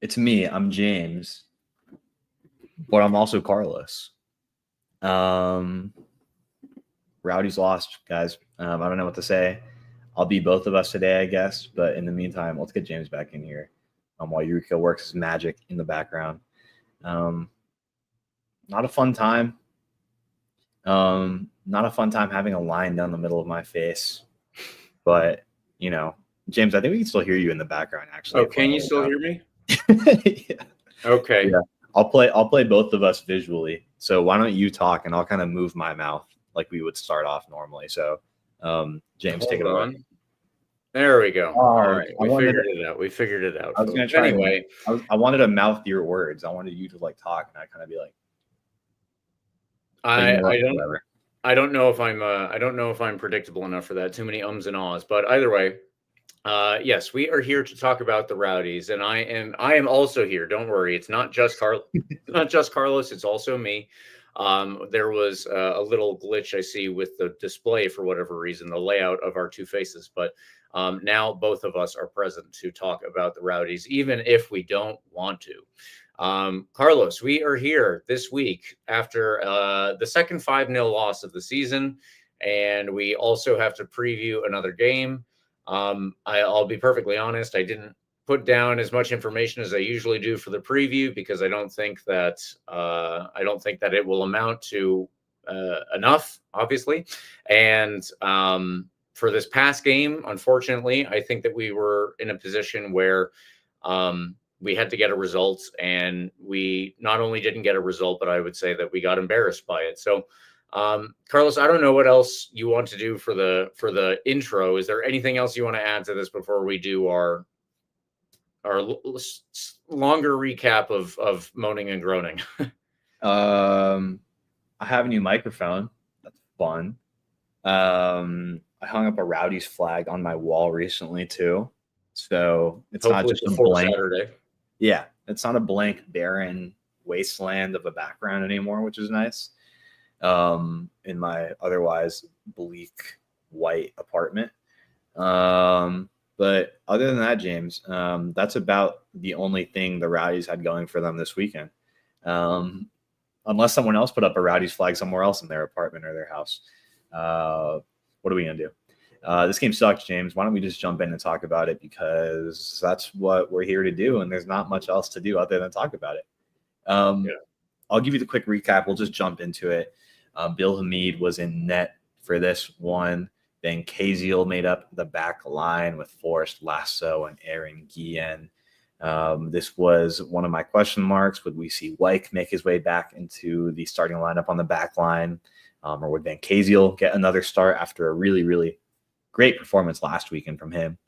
It's me. I'm James, but I'm also Carlos. Rowdies lost, guys. I don't know what to say. I'll be both of us today, I guess. But in the meantime, let's get James back in here while Eureka works his magic in the background. Not a fun time. Not a fun time having a line down the middle of my face. But, you know, James, I think we can still hear you in the background, actually. Oh, can you still hear me? Yeah. Okay. Yeah. I'll play both of us visually. So why don't you talk and I'll kind of move my mouth like we would start off normally. So James, take it away. There we go. All right. We figured it out. I was going to try. Anyway, I wanted to mouth your words. I wanted you to like talk and I kind of be like, I don't know if I'm predictable enough for that. Too many ums and ahs. But either way, yes, we are here to talk about the Rowdies, and I am also here. Don't worry, it's not just Carlos. It's also me. There was a little glitch I see with the display for whatever reason, the layout of our two faces, but now both of us are present to talk about the Rowdies, even if we don't want to. Carlos, we are here this week after the second 5-0 loss of the season, and we also have to preview another game. I'll be perfectly honest, I didn't put down as much information as I usually do for the preview because I don't think that it will amount to enough, obviously. And for this past game, unfortunately, I think that we were in a position where we had to get a result, and we not only didn't get a result, but I would say that we got embarrassed by it. So, Carlos, I don't know what else you want to do for the intro. Is there anything else you want to add to this before we do our longer recap of moaning and groaning? I have a new microphone. That's fun. I hung up a Rowdies flag on my wall recently too. So it's hopefully not just a blank Saturday. Yeah, it's not a blank, barren wasteland of a background anymore, which is nice. In my otherwise bleak white apartment. But other than that, James, that's about the only thing the Rowdies had going for them this weekend. Unless someone else put up a Rowdies flag somewhere else in their apartment or their house. What are we going to do? This game sucks, James. Why don't we just jump in and talk about it, because that's what we're here to do, and there's not much else to do other than talk about it. I'll give you the quick recap. We'll just jump into it. Bill Hamid was in net for this one. Then Kaziel made up the back line with Forrest Lasso and Aaron Guillen. This was one of my question marks. Would we see Wyke make his way back into the starting lineup on the back line? Or would Van Kaziel get another start after a really, really great performance last weekend from him?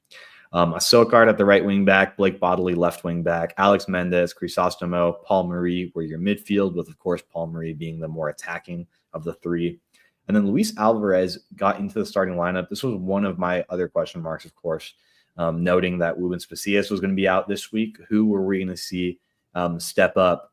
Sokard at the right wing back, Blake Bodley left wing back, Alex Mendez, Crisostomo, Paul Marie were your midfield, with, of course, Paul Marie being the more attacking of the three. And then Luis Alvarez got into the starting lineup. This was one of my other question marks, of course, noting that Ruben Spacias was going to be out this week. Who were we going to see step up?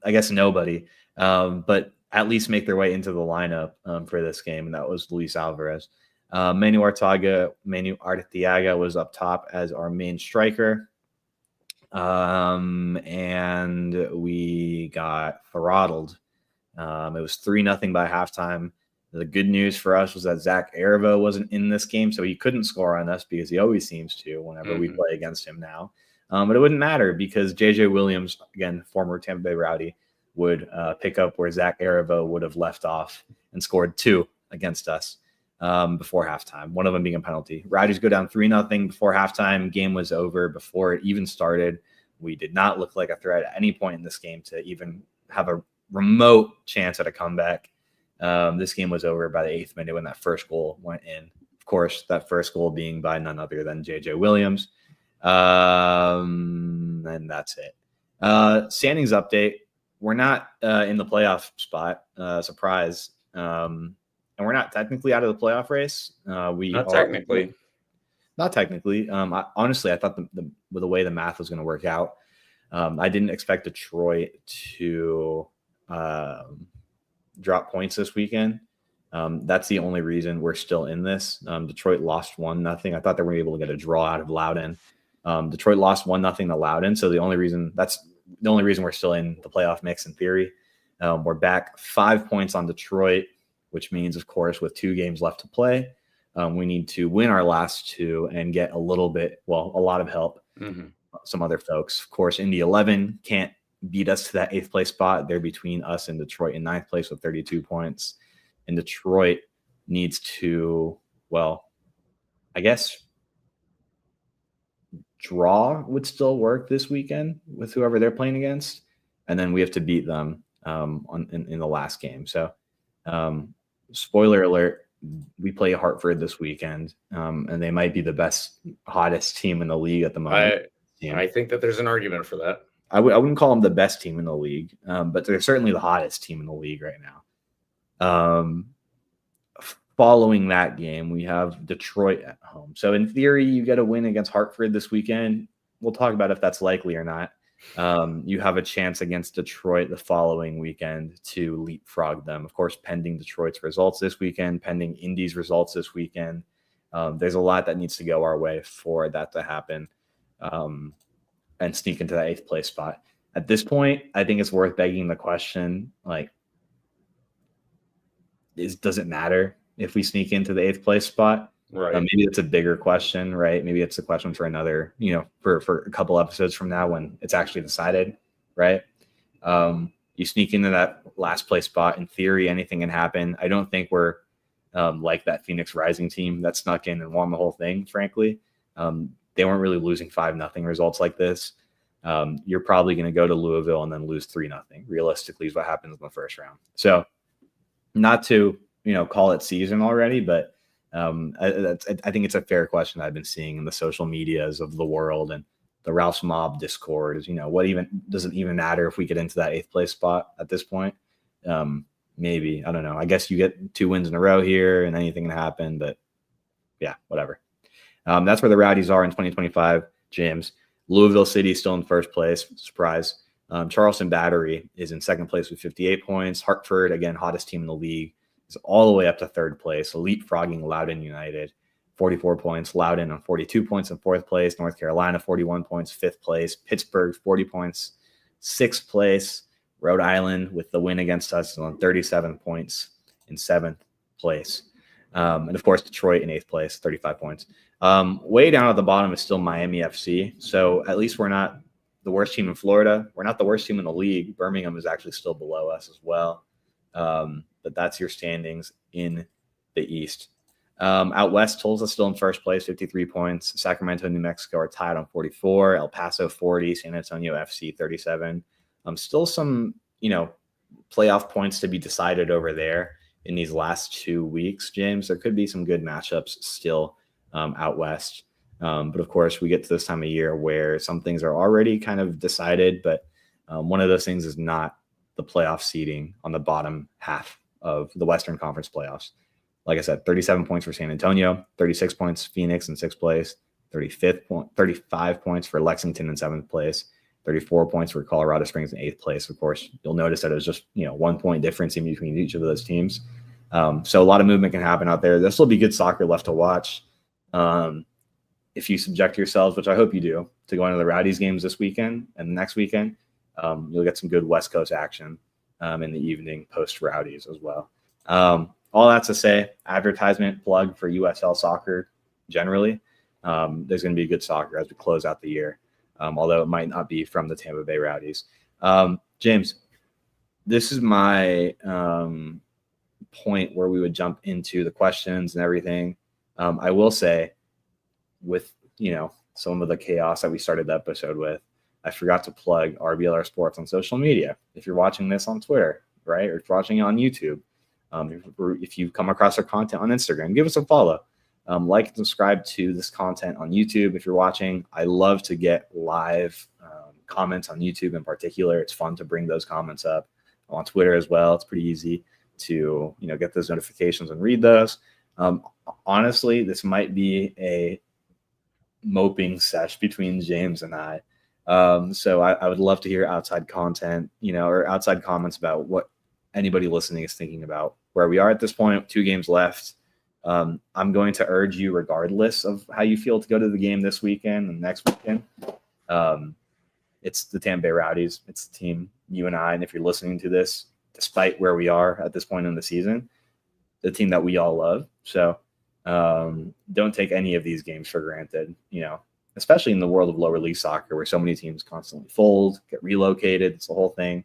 I guess nobody, but at least make their way into the lineup for this game, and that was Luis Alvarez. Manu Arteaga was up top as our main striker. And we got throttled. It was 3-0 by halftime. The good news for us was that Zach Ervo wasn't in this game, so he couldn't score on us because he always seems to whenever we play against him now. But it wouldn't matter because J.J. Williams, again, former Tampa Bay Rowdy, would pick up where Zach Ervo would have left off and scored 2 against us before halftime, one of them being a penalty. Rowdies go down 3-0 before halftime. Game was over before it even started. We did not look like a threat at any point in this game to even have a remote chance at a comeback. This game was over by the 8th minute when that first goal went in. Of course, that first goal being by none other than J.J. Williams. And that's it. Standings update. We're not in the playoff spot. Surprise. And we're not technically out of the playoff race. Not technically. Honestly, I thought the way the math was going to work out, I didn't expect Detroit to drop points this weekend. That's the only reason we're still in this. Detroit lost 1-0. I thought they were able to get a draw out of Loudoun. Detroit lost 1-0 to Loudoun. So that's the only reason we're still in the playoff mix in theory. We're back 5 points on Detroit, which means, of course, with 2 games left to play, we need to win our last 2 and get a lot of help. Some other folks, of course, Indy 11 can't beat us to that 8th place spot. They're between us and Detroit in 9th place with 32 points. And Detroit needs to, I guess draw would still work this weekend with whoever they're playing against. And then we have to beat them in the last game. So spoiler alert, we play Hartford this weekend, and they might be the best, hottest team in the league at the moment. I think that there's an argument for that. I wouldn't call them the best team in the league, but they're certainly the hottest team in the league right now. Following that game, we have Detroit at home. So in theory, you get a win against Hartford this weekend. We'll talk about if that's likely or not. You have a chance against Detroit the following weekend to leapfrog them. Of course, pending Detroit's results this weekend, pending Indy's results this weekend. There's a lot that needs to go our way for that to happen and sneak into that 8th place spot. At this point, I think it's worth begging the question, does it matter if we sneak into the 8th place spot? Right. Maybe it's a bigger question, right? Maybe it's a question for another, for a couple episodes from now when it's actually decided, right? You sneak into that last place spot. In theory, anything can happen. I don't think we're like that Phoenix Rising team that snuck in and won the whole thing, frankly. They weren't really losing 5-0 results like this. You're probably going to go to Louisville and then lose 3-0. Realistically is what happens in the first round. So not to, call it season already, but I think it's a fair question I've been seeing in the social medias of the world and the Ralph's Mob Discord is, what even does it even matter if we get into that 8th place spot at this point? Maybe, I don't know. I guess you get 2 wins in a row here and anything can happen, but yeah, whatever. That's where the Rowdies are in 2025, James. Louisville City is still in first place. Surprise. Charleston Battery is in 2nd place with 58 points. Hartford, again, hottest team in the league, is all the way up to 3rd place, leapfrogging Loudoun United, 44 points. Loudoun on 42 points in 4th place. North Carolina, 41 points, 5th place. Pittsburgh, 40 points, 6th place. Rhode Island, with the win against us, is on 37 points in 7th place. And, of course, Detroit in 8th place, 35 points. Way down at the bottom is still Miami FC. So at least we're not the worst team in Florida. We're not the worst team in the league. Birmingham is actually still below us as well. But that's your standings in the East. Out West, Tulsa still in first place, 53 points. Sacramento, New Mexico are tied on 44. El Paso, 40. San Antonio FC, 37. Still some, playoff points to be decided over there in these last 2 weeks, James. There could be some good matchups still out West. But, of course, we get to this time of year where some things are already kind of decided, but one of those things is not the playoff seeding on the bottom half of the Western Conference playoffs. Like I said, 37 points for San Antonio, 36 points Phoenix in 6th place, 35 points for Lexington in 7th place, 34 points for Colorado Springs in 8th place. Of course, you'll notice that it was just 1 point difference in between each of those teams. So a lot of movement can happen out there. There'll still be good soccer left to watch. If you subject yourselves, which I hope you do, to going to the Rowdies games this weekend and the next weekend, you'll get some good West Coast action in the evening post Rowdies as well. All that to say, advertisement plug for USL soccer generally. There's going to be good soccer as we close out the year, although it might not be from the Tampa Bay Rowdies. James, this is my point where we would jump into the questions and everything. I will say, with some of the chaos that we started the episode with, I forgot to plug RBLR Sports on social media. If you're watching this on Twitter, right, or if you're watching it on YouTube, if you come across our content on Instagram, give us a follow. Like and subscribe to this content on YouTube. If you're watching, I love to get live comments on YouTube in particular. It's fun to bring those comments up on Twitter as well. It's pretty easy to get those notifications and read those. Honestly, this might be a moping sesh between James and I. So I would love to hear outside content, or outside comments about what anybody listening is thinking about where we are at this point. 2 games left. I'm going to urge you, regardless of how you feel, to go to the game this weekend and next weekend. It's the Tampa Bay Rowdies. It's the team, you and I, and if you're listening to this, despite where we are at this point in the season, the team that we all love. So don't take any of these games for granted, especially in the world of lower league soccer where so many teams constantly fold, get relocated. It's the whole thing.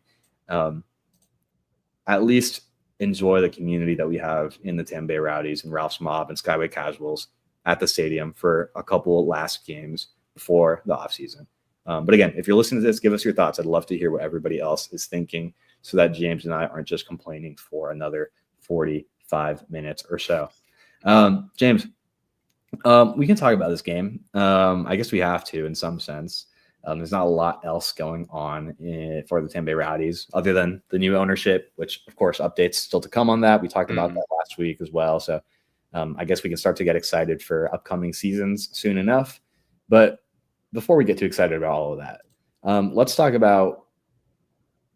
At least enjoy the community that we have in the Tampa Bay Rowdies and Ralph's Mob and Skyway Casuals at the stadium for a couple of last games before the offseason. But again, if you're listening to this, give us your thoughts. I'd love to hear what everybody else is thinking so that James and I aren't just complaining for another 45 minutes or so. James, we can talk about this game. I guess we have to in some sense. There's not a lot else going on for the Tampa Bay Rowdies other than the new ownership, which, of course, updates still to come on that. We talked about that last week as well. So I guess we can start to get excited for upcoming seasons soon enough. But before we get too excited about all of that, let's talk about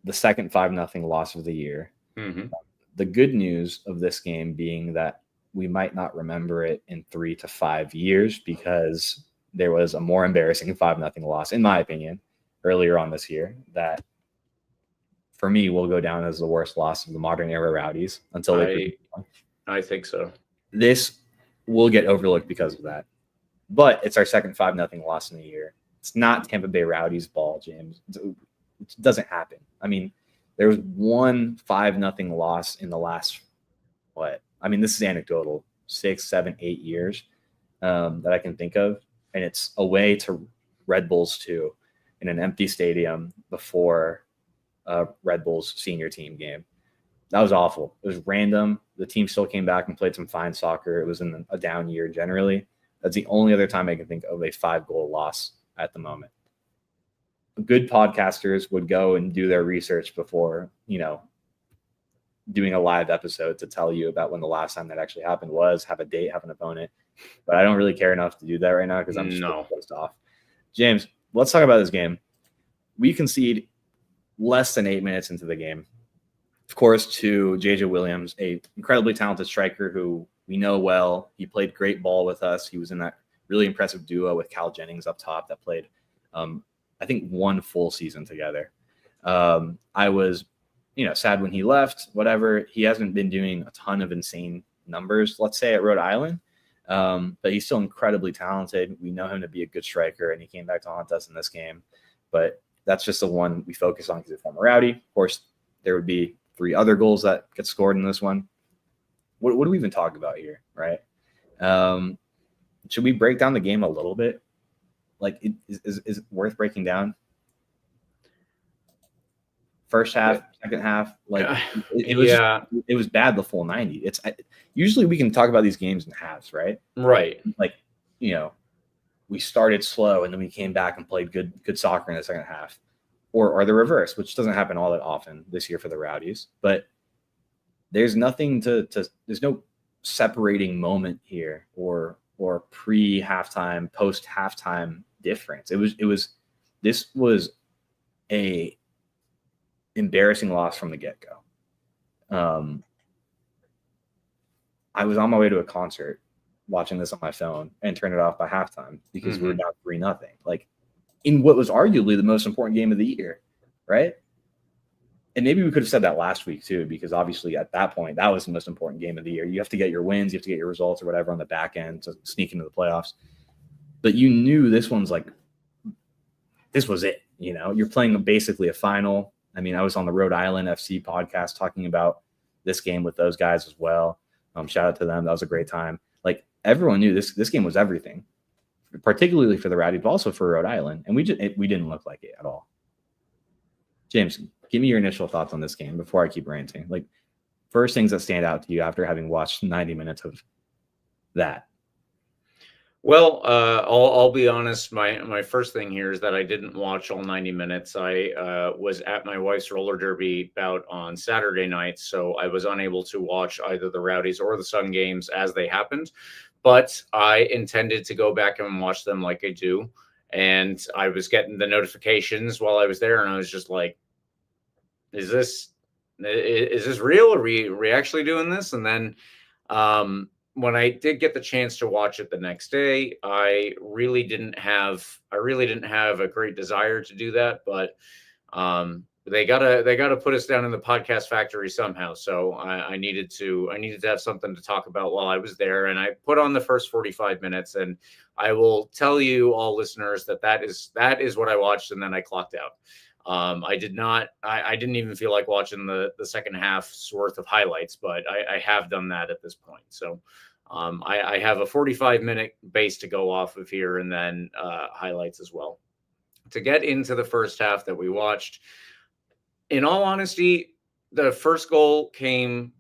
the second 5-0 loss of the year. The good news of this game being that we might not remember it in 3 to 5 years because there was a more embarrassing 5-0 loss, in my opinion, earlier on this year that, for me, will go down as the worst loss of the modern era Rowdies until I think so. This will get overlooked because of that. But it's our second 5-0 loss in the year. It's not Tampa Bay Rowdies' ball, James. It doesn't happen. I mean, there was one 5-0 loss in the last, this is anecdotal, 6, 7, 8 years that I can think of. And it's away to Red Bulls too, in an empty stadium before Red Bulls senior team game. That was awful. It was random. The team still came back and played some fine soccer. It was in a down year generally. That's the only other time I can think of a 5-goal loss at the moment. Good podcasters would go and do their research before, doing a live episode to tell you about when the last time that actually happened was, have a date, have an opponent. But I don't really care enough to do that right now because I'm just pissed off. James, let's talk about this game. We concede less than 8 minutes into the game, of course, to JJ Williams, a incredibly talented striker who we know well. He played great ball with us. He was in that really impressive duo with Cal Jennings up top that played, I think, 1 full season together. I was, sad when he left, whatever. He hasn't been doing a ton of insane numbers, let's say, at Rhode Island. But he's still incredibly talented. We know him to be a good striker, and he came back to haunt us in this game. But that's just the one we focus on because he's a former Rowdy. Of course, there would be 3 other goals that get scored in this one. What do we even talk about here, right? Should we break down the game a little bit? Is it worth breaking down? First half, second half, it was bad the full 90. It's usually we can talk about these games in halves, right? Right. We started slow and then we came back and played good soccer in the second half, or the reverse, which doesn't happen all that often this year for the Rowdies. But there's nothing there's no separating moment here or pre-halftime, post-halftime difference. This was a embarrassing loss from the get-go. I was on my way to a concert watching this on my phone and turned it off by halftime because we were down 3-0. In what was arguably the most important game of the year, right? And maybe we could have said that last week too, because obviously at that point, that was the most important game of the year. You have to get your wins, you have to get your results or whatever on the back end to sneak into the playoffs. But you knew this one's this was it. You're playing basically a final. I mean, I was on the Rhode Island FC podcast talking about this game with those guys as well. Shout out to them. That was a great time. Everyone knew this game was everything, particularly for the Rowdies, but also for Rhode Island. And we didn't look like it at all. James, give me your initial thoughts on this game before I keep ranting. First things that stand out to you after having watched 90 minutes of that. Well, I'll be honest. My first thing here is that I didn't watch all 90 minutes. I was at my wife's roller derby bout on Saturday night, so I was unable to watch either the Rowdies or the Sun games as they happened. But I intended to go back and watch them like I do. And I was getting the notifications while I was there, and I was just like, is this real? Are we actually doing this? And then when I did get the chance to watch it the next day, I really didn't have a great desire to do that, but they gotta put us down in the podcast factory somehow. So I needed to have something to talk about while I was there, and I put on the first 45 minutes, and I will tell you all listeners that is what I watched, and then I clocked out. I didn't even feel like watching the second half's worth of highlights, but I have done that at this point. So I have a 45-minute base to go off of here, and then highlights as well. To get into the first half that we watched, in all honesty, the first goal came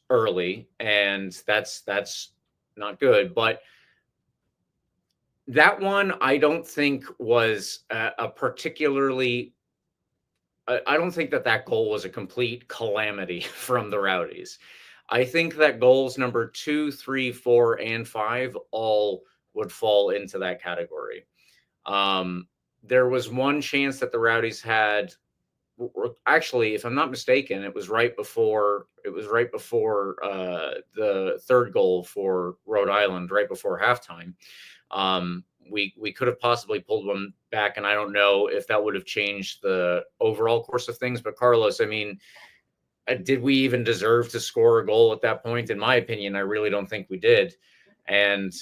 early, and that's not good. But that one, I don't think was a particularly. I don't think that goal was a complete calamity from the Rowdies. I think that goals number 2, 3, 4, and 5 all would fall into that category. There was one chance that the Rowdies had. Actually, if I'm not mistaken, it was right before the third goal for Rhode Island, right before halftime. We could have possibly pulled one back, and I don't know if that would have changed the overall course of things. But Carlos, I mean, did we even deserve to score a goal at that point? In my opinion, I really don't think we did. And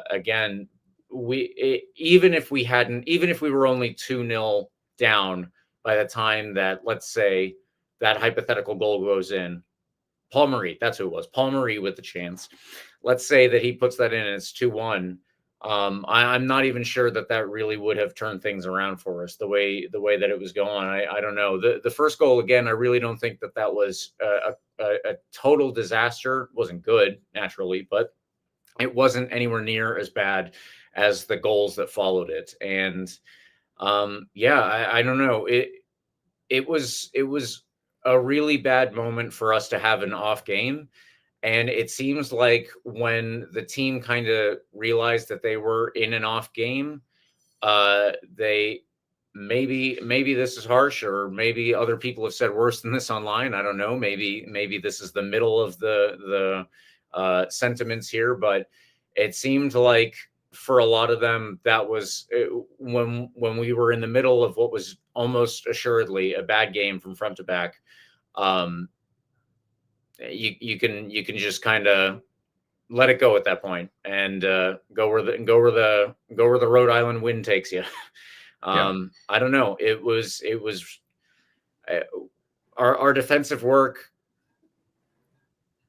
again, even if we were only 2-0 down by the time that, let's say, that hypothetical goal goes in, Paul Marie, that's who it was, Paul Marie with the chance. Let's say that he puts that in and it's 2-1. I'm not even sure that really would have turned things around for us the way that it was going. I don't know. The first goal, again, I really don't think that was a total disaster. It wasn't good, naturally, but it wasn't anywhere near as bad as the goals that followed it. And I don't know. It was a really bad moment for us to have an off game. And it seems like when the team kind of realized that they were in an off game, they maybe this is harsh, or maybe other people have said worse than this online. I don't know. Maybe this is the middle of the sentiments here, but it seemed like for a lot of them that was when we were in the middle of what was almost assuredly a bad game from front to back. You can just kind of let it go at that point and go where the Rhode Island wind takes you. I don't know. It was our defensive work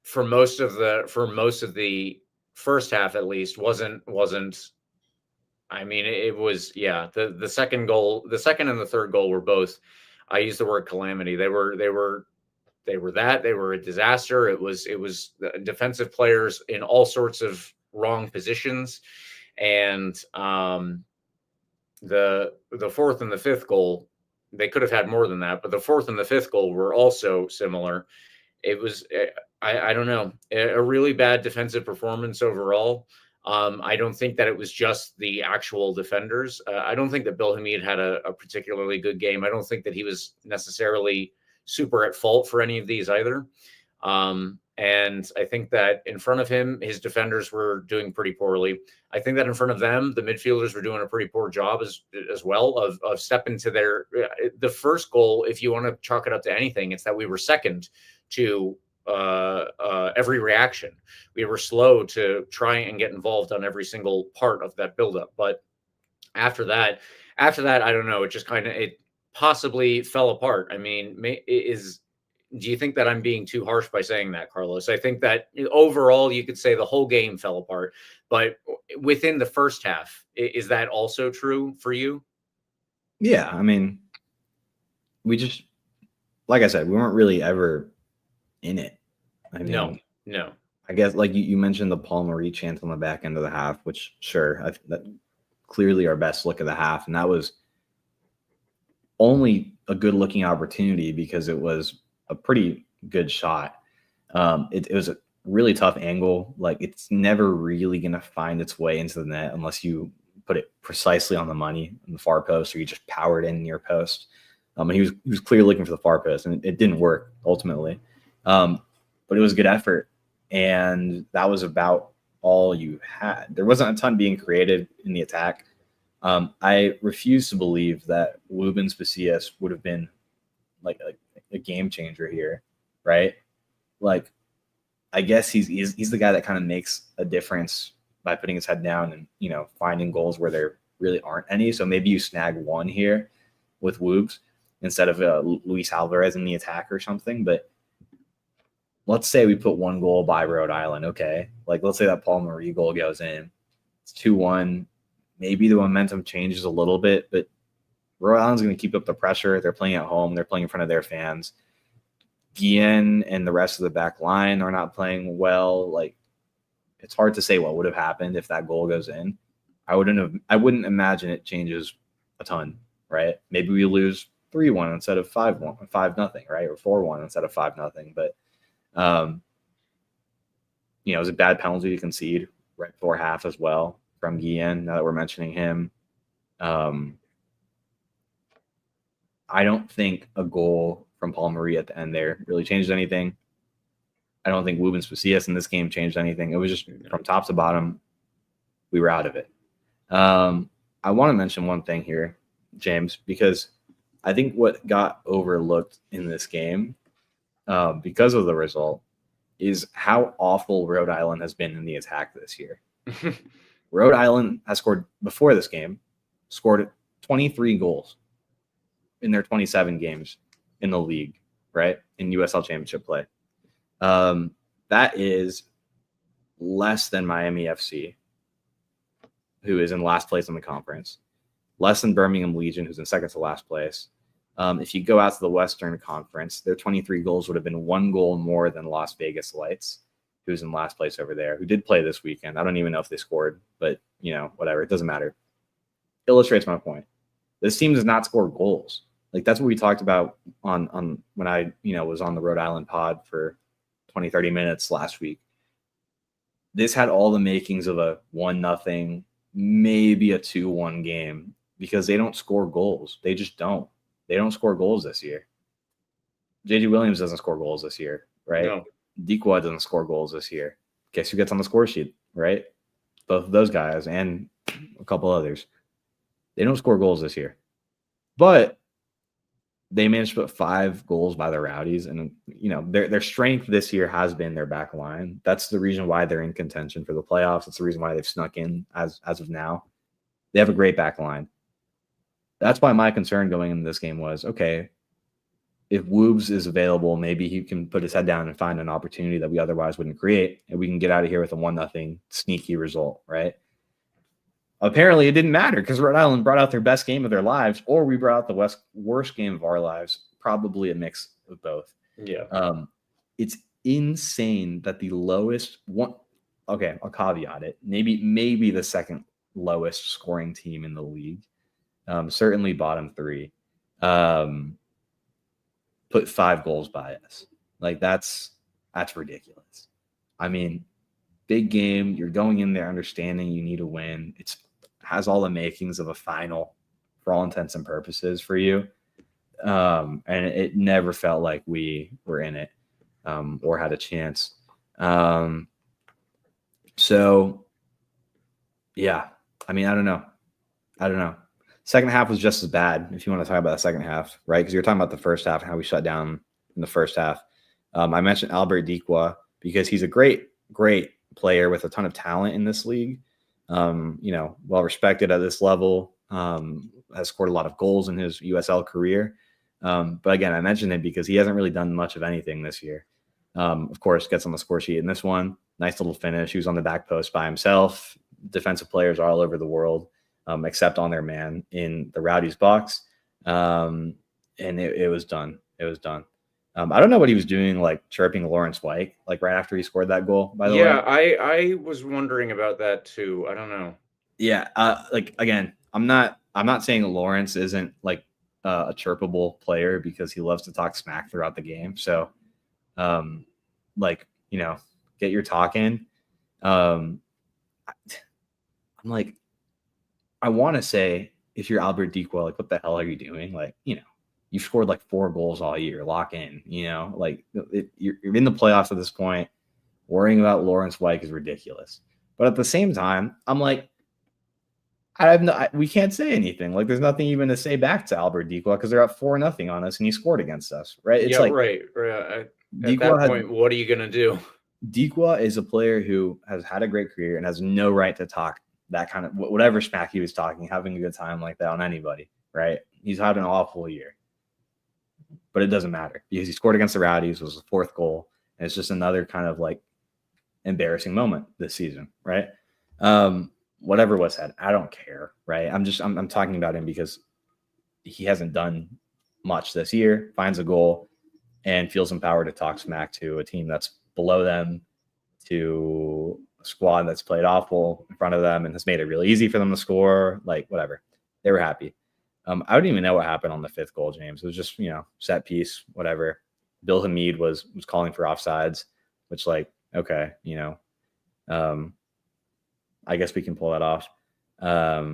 for most of the first half, at least, wasn't. I mean, it was, the second and the third goal were both, I use the word calamity. They were a disaster. It was defensive players in all sorts of wrong positions. And the fourth and the fifth goal, they could have had more than that, but the fourth and the fifth goal were also similar. It was, I don't know, a really bad defensive performance overall. I don't think that it was just the actual defenders. I don't think that Bill Hamid had a particularly good game. I don't think that he was necessarily super at fault for any of these either. And I think that in front of him, his defenders were doing pretty poorly. I think that in front of them, the midfielders were doing a pretty poor job as well of stepping to the first goal. If you want to chalk it up to anything, it's that we were second to every reaction. We were slow to try and get involved on every single part of that buildup. But after that, I don't know. It just it possibly fell apart. I mean, do you think that I'm being too harsh by saying that, Carlos? I think that overall you could say the whole game fell apart, but within the first half, is that also true for you? Yeah. I mean, we just, like I said, we weren't really ever in it. I mean, no. I guess, like you mentioned, the Paul Marie chance on the back end of the half, which that clearly our best look of the half. And that was only a good looking opportunity because it was a pretty good shot. It was a really tough angle. Like, it's never really going to find its way into the net unless you put it precisely on the money in the far post, or you just power it in near post. And he was clearly looking for the far post, and it didn't work ultimately. But it was a good effort, and that was about all you had. There wasn't a ton being created in the attack. I refuse to believe that Lubin Spasias would have been like a game changer here, right? Like, I guess he's the guy that kind of makes a difference by putting his head down and, you know, finding goals where there really aren't any. So maybe you snag one here with Woobs instead of Luis Alvarez in the attack or something. But let's say we put one goal by Rhode Island. Okay. Like, let's say that Paul Marie goal goes in. It's 2-1. Maybe the momentum changes a little bit, but Rhode Island's going to keep up the pressure. They're playing at home. They're playing in front of their fans. Guillen and the rest of the back line are not playing well. Like, it's hard to say what would have happened if that goal goes in. I wouldn't imagine it changes a ton, right? Maybe we lose 3-1 instead of 5-1, 5-0, right? Or 4-1 instead of 5-0. But you know, it was a bad penalty to concede right before half as well from Guillen, now that we're mentioning him. I don't think a goal from Paul Marie at the end there really changed anything. I don't think Lubin Spasias in this game changed anything. It was just from top to bottom, we were out of it. I want to mention one thing here, James, because I think what got overlooked in this game because of the result is how awful Rhode Island has been in the attack this year. Rhode Island has scored before this game, scored 23 goals in their 27 games in the league, right? In USL Championship play. That is less than Miami FC, who is in last place in the conference, less than Birmingham Legion, who's in second to last place. If you go out to the Western Conference, their 23 goals would have been one goal more than Las Vegas Lights, who's in last place over there, who did play this weekend. I don't even know if they scored, but, you know, whatever. It doesn't matter. Illustrates my point. This team does not score goals. Like, that's what we talked about on when I, you know, was on the Rhode Island pod for 20, 30 minutes last week. This had all the makings of a 1-0, maybe a 2-1 game, because they don't score goals. They just don't. They don't score goals this year. JJ Williams doesn't score goals this year, right? No. Dikwa doesn't score goals this year. Guess who gets on the score sheet, right? Both of those guys and a couple others. They don't score goals this year. But they managed to put 5 goals by the Rowdies. And, you know, their strength this year has been their back line. That's the reason why they're in contention for the playoffs. That's the reason why they've snuck in as of now. They have a great back line. That's why my concern going into this game was, okay, if Woobs is available, maybe he can put his head down and find an opportunity that we otherwise wouldn't create, and we can get out of here with a 1-0 sneaky result, right? Apparently, it didn't matter because Rhode Island brought out their best game of their lives, or we brought out the worst game of our lives, probably a mix of both. Yeah. It's insane that the lowest one. Okay, I'll caveat it. Maybe the second lowest scoring team in the league. Certainly bottom 3. Put 5 goals by us. Like, that's ridiculous. I mean, big game. You're going in there understanding you need to win. It has all the makings of a final for all intents and purposes for you. And it never felt like we were in it or had a chance. So, yeah. I mean, I don't know. Second half was just as bad, if you want to talk about the second half, right? Because you're talking about the first half and how we shut down in the first half. I mentioned Albert Dikwa because he's a great player with a ton of talent in this league. You know, well respected at this level, has scored a lot of goals in his USL career. But again, I mentioned it because he hasn't really done much of anything this year. Of course, gets on the score sheet in this one. Nice little finish. He was on the back post by himself. Defensive players all over the world. Except on their man in the Rowdies box. And it was done. It was done. I don't know what he was doing, like chirping Lawrence White, like right after he scored that goal, by the way. Yeah, I was wondering about that too. I don't know. Yeah. Like, again, I'm not saying Lawrence isn't like a chirpable player because he loves to talk smack throughout the game. So, like, you know, get your talk in. I'm like, I want to say, if you're Albert Dikwa, like, what the hell are you doing? Like, you know, you've scored like 4 goals all year. Lock in, you know, like you're in the playoffs at this point. Worrying about Lawrence White is ridiculous. But at the same time, I'm like, we can't say anything. Like, there's nothing even to say back to Albert Dequa because they're up 4-0 on us, and he scored against us, right? It's like right. At that point, what are you gonna do? Dequa is a player who has had a great career and has no right to talk that kind of whatever smack he was talking, having a good time like that on anybody, right? He's had an awful year, but it doesn't matter because he scored against the Rowdies, was the 4th goal, and it's just another kind of like embarrassing moment this season, right? Whatever was said, I don't care, right? I'm talking about him because he hasn't done much this year, finds a goal, and feels empowered to talk smack to a team that's below them, to a squad that's played awful in front of them and has made it really easy for them to score. Like, whatever. They were happy. I don't even know what happened on the 5th goal, James. It was just, set piece, whatever. Bill Hamid was calling for offsides, which, like, okay, I guess we can pull that off. Or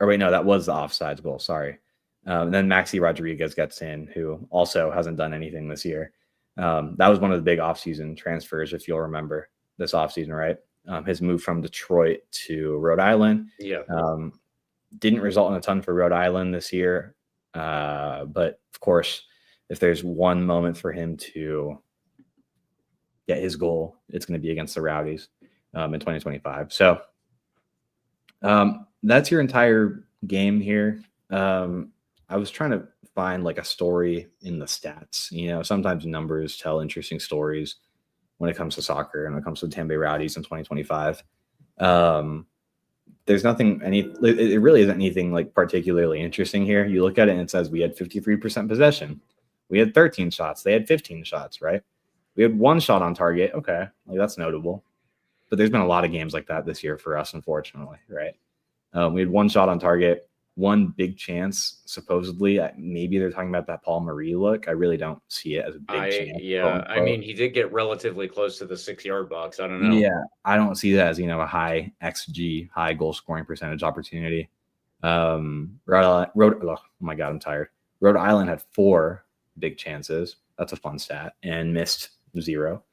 wait, no, that was the offsides goal. Sorry. And then Maxi Rodriguez gets in, who also hasn't done anything this year. That was one of the big offseason transfers, if you'll remember this offseason, right? His move from Detroit to Rhode Island. Yeah. Didn't result in a ton for Rhode Island this year. But of course, if there's one moment for him to get his goal, it's going to be against the Rowdies in 2025. So that's your entire game here. I was trying to find like a story in the stats. Sometimes numbers tell interesting stories when it comes to soccer and when it comes to the Tampa Bay Rowdies in 2025. There's nothing, it really isn't anything like particularly interesting here. You look at it and it says we had 53% possession. We had 13 shots. They had 15 shots, right? We had 1 shot on target. Okay. Like, that's notable. But there's been a lot of games like that this year for us, unfortunately, right? We had 1 shot on target, 1 big chance, supposedly. Maybe they're talking about that Paul Marie look. I really don't see it as a big chance. Yeah, I mean, he did get relatively close to the 6-yard box. I don't know. Yeah, I don't see that as, a high XG, high goal scoring percentage opportunity. Oh my God, I'm tired. Rhode Island had 4 big chances. That's a fun stat, and missed 0.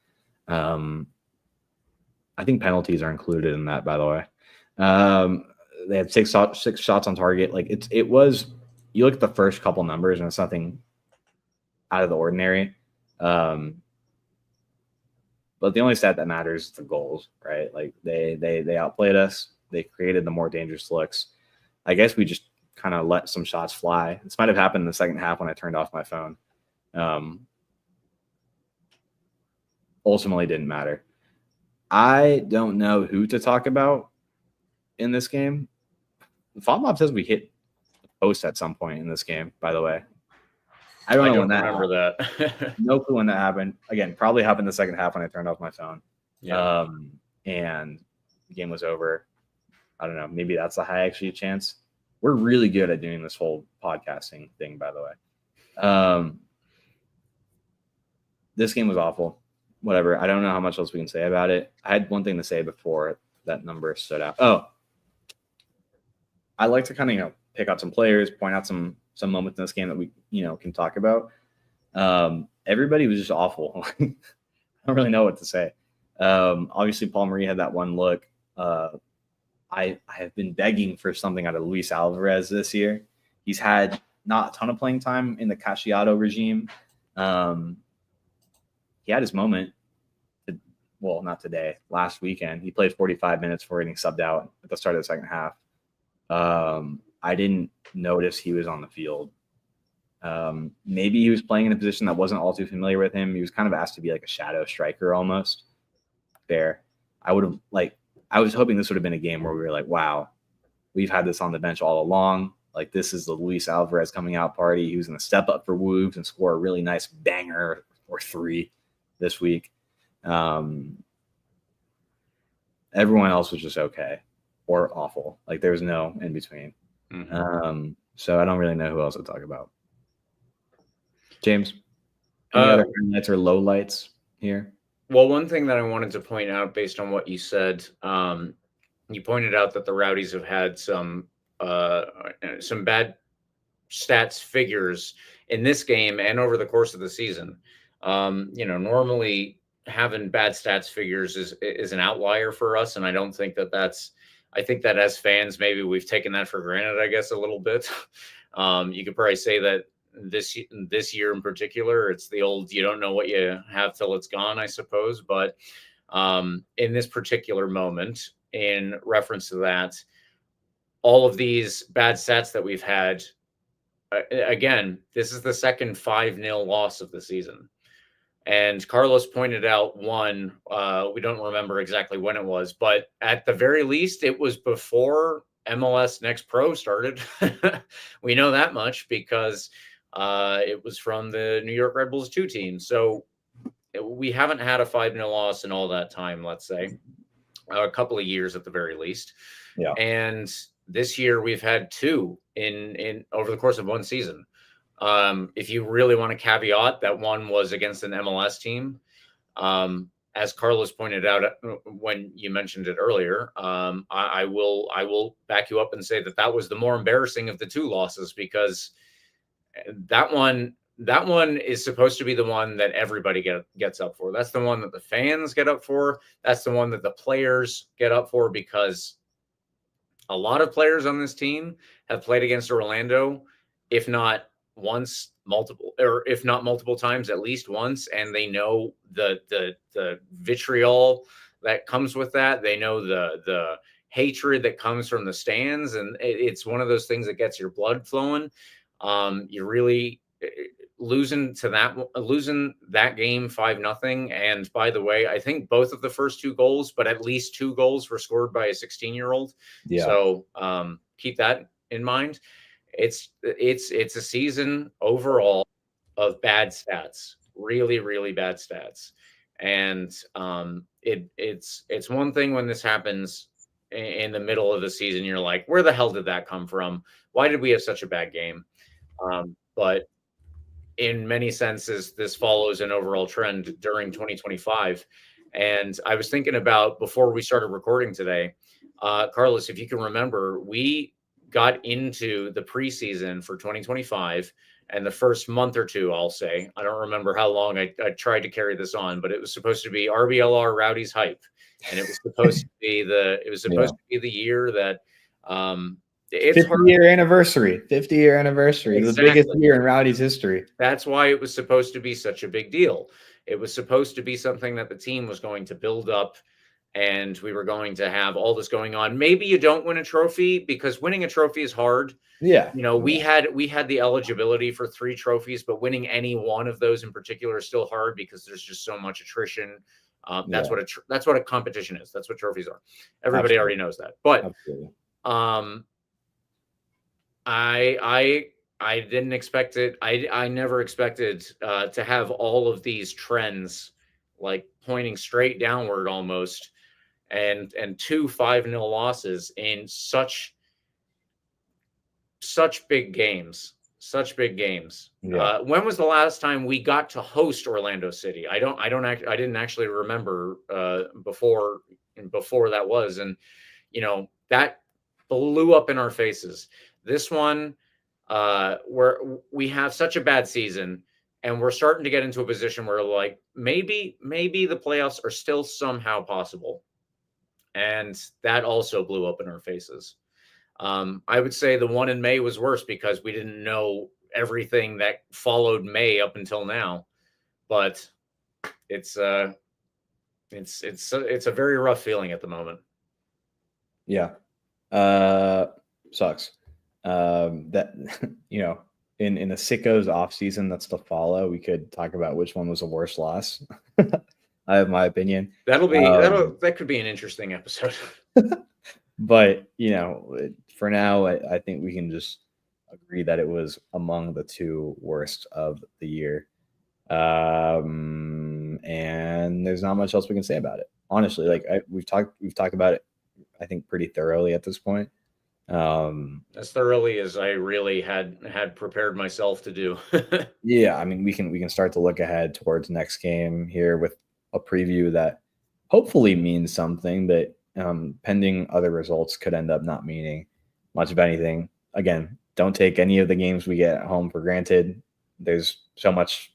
I think penalties are included in that, by the way. They had 6 shots on target. Like, it was, you look at the first couple numbers and it's nothing out of the ordinary. But the only stat that matters is the goals, right? Like, they outplayed us. They created the more dangerous looks. I guess we just kind of let some shots fly. This might have happened in the second half when I turned off my phone. Ultimately didn't matter. I don't know who to talk about in this game. FOMOB says we hit the post at some point in this game, by the way. I don't know when that remember that. No clue when that happened. Again, probably happened the second half when I turned off my phone. Yeah. And the game was over. I don't know. Maybe that's a high XG chance. We're really good at doing this whole podcasting thing, by the way. This game was awful. Whatever. I don't know how much else we can say about it. I had one thing to say before that number stood out. Oh, I like to kind of, pick out some players, point out some moments in this game that we, can talk about. Everybody was just awful. I don't really know what to say. Obviously, Paul Marie had that one look. I have been begging for something out of Luis Alvarez this year. He's had not a ton of playing time in the Casciato regime. He had his moment. Well, not today. Last weekend, he played 45 minutes before getting subbed out at the start of the second half. I didn't notice he was on the field. Maybe he was playing in a position that wasn't all too familiar with him. He was kind of asked to be like a shadow striker almost. Fair. I was hoping this would have been a game where we were like, wow, we've had this on the bench all along. Like, this is the Luis Alvarez coming out party. He was going to step up for Wolves and score a really nice banger or 3 this week. Everyone else was just okay or awful. Like, there was no in between. Mm-hmm. So I don't really know who else to talk about. James, any other highlights or lowlights here? Well, one thing that I wanted to point out based on what you said, you pointed out that the Rowdies have had some bad stats figures in this game and over the course of the season. Normally having bad stats figures is an outlier for us, and I don't think that's. I think that as fans, maybe we've taken that for granted, I guess, a little bit. You could probably say that this year in particular, it's the old "you don't know what you have till it's gone," I suppose. But in this particular moment, in reference to that, all of these bad stats that we've had, again, this is the second 5-0 loss of the season. And Carlos pointed out one, we don't remember exactly when it was, but at the very least, it was before MLS Next Pro started. We know that much because it was from the New York Red Bulls 2 team. So we haven't had a 5-0 loss in all that time, let's say, a couple of years at the very least. Yeah. And this year we've had 2 in over the course of one season. If you really want to caveat that one was against an MLS team, as Carlos pointed out when you mentioned it earlier, I will back you up and say that was the more embarrassing of the 2 losses, because that one is supposed to be the one that everybody gets up for. That's the one that the fans get up for. That's the one that the players get up for, because a lot of players on this team have played against Orlando, if not once, if not multiple times, at least once, and they know the vitriol that comes with that. They know the hatred that comes from the stands, and it's one of those things that gets your blood flowing. You're really losing that game 5-0. And by the way, I think both of the first 2 goals, but at least 2 goals were scored by a 16-year-old. Yeah. So keep that in mind. It's a season overall of bad stats, really, really bad stats. And it's one thing when this happens in the middle of the season, you're like, where the hell did that come from? Why did we have such a bad game? But in many senses, this follows an overall trend during 2025. And I was thinking about, before we started recording today, Carlos, if you can remember, we got into the preseason for 2025, and the first month or 2, I'll say, I don't remember how long I tried to carry this on, but it was supposed to be RBLR Rowdies hype. And it was supposed to be to be the year that, it's 50-year anniversary. 50-year anniversary. Exactly. The biggest year in Rowdies history. That's why it was supposed to be such a big deal. It was supposed to be something that the team was going to build up, and we were going to have all this going on. Maybe you don't win a trophy, because winning a trophy is hard. Yeah. We had the eligibility for 3 trophies, but winning any one of those in particular is still hard, because there's just so much attrition. That's what a competition is. That's what trophies are. Everybody Absolutely. already knows that. But Absolutely. I didn't expect it. I never expected to have all of these trends like pointing straight downward almost, and 2 5-0 losses in such big games. Yeah. When was the last time we got to host Orlando City? I didn't actually remember before that was, and that blew up in our faces. This one, where we have such a bad season, and we're starting to get into a position where, like, maybe the playoffs are still somehow possible, and that also blew up in our faces. I would say the one in May was worse, because we didn't know everything that followed May up until now. But it's a very rough feeling at the moment. Yeah. Sucks. That in a sickos off season that's to follow, we could talk about which one was the worst loss. I have my opinion. That could be an interesting episode. But for now, I think we can just agree that it was among the 2 worst of the year. And there's not much else we can say about it. Honestly, like we've talked about it, I think, pretty thoroughly at this point. As thoroughly as I really had prepared myself to do. Yeah, I mean, we can start to look ahead towards next game here with a preview that hopefully means something, but pending other results could end up not meaning much of anything. Again, don't take any of the games we get at home for granted. There's so much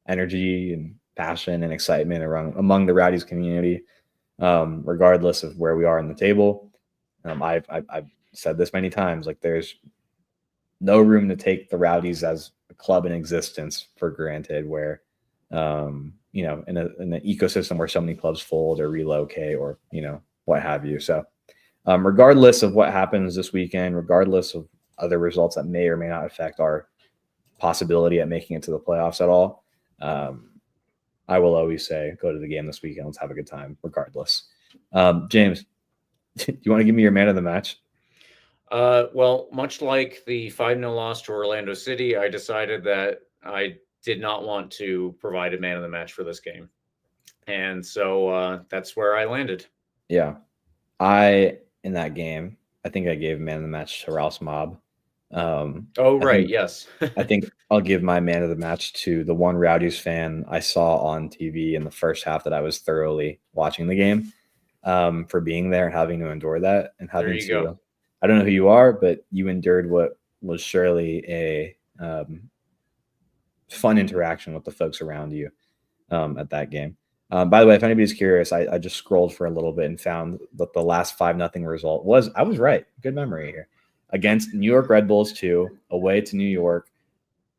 energy and passion and excitement among the Rowdies community, regardless of where we are in the table. I've said this many times, like there's no room to take the Rowdies as a club in existence for granted, where, you know, in an ecosystem where so many clubs fold or relocate or, you know, what have you. So regardless of what happens this weekend, regardless of other results that may or may not affect our possibility at making it to the playoffs at all, I will always say, go to the game this weekend. Let's have a good time, regardless. James, do you want to give me your man of the match? Well, much like the 5-0 loss to Orlando City, I decided that I did not want to provide a man of the match for this game. And so that's where I landed. Yeah. In that game, I think I gave man of the match to Rouse Mob. Right. Yes. I think I'll give my man of the match to the one Rowdies fan I saw on TV in the first half that I was thoroughly watching the game, for being there and having to endure that and having to go. I don't know who you are, but you endured what was surely a fun interaction with the folks around you at that game. By the way, if anybody's curious, I just scrolled for a little bit and found that the last 5-0 result I was right. Good memory here. Against New York Red Bulls 2, away to New York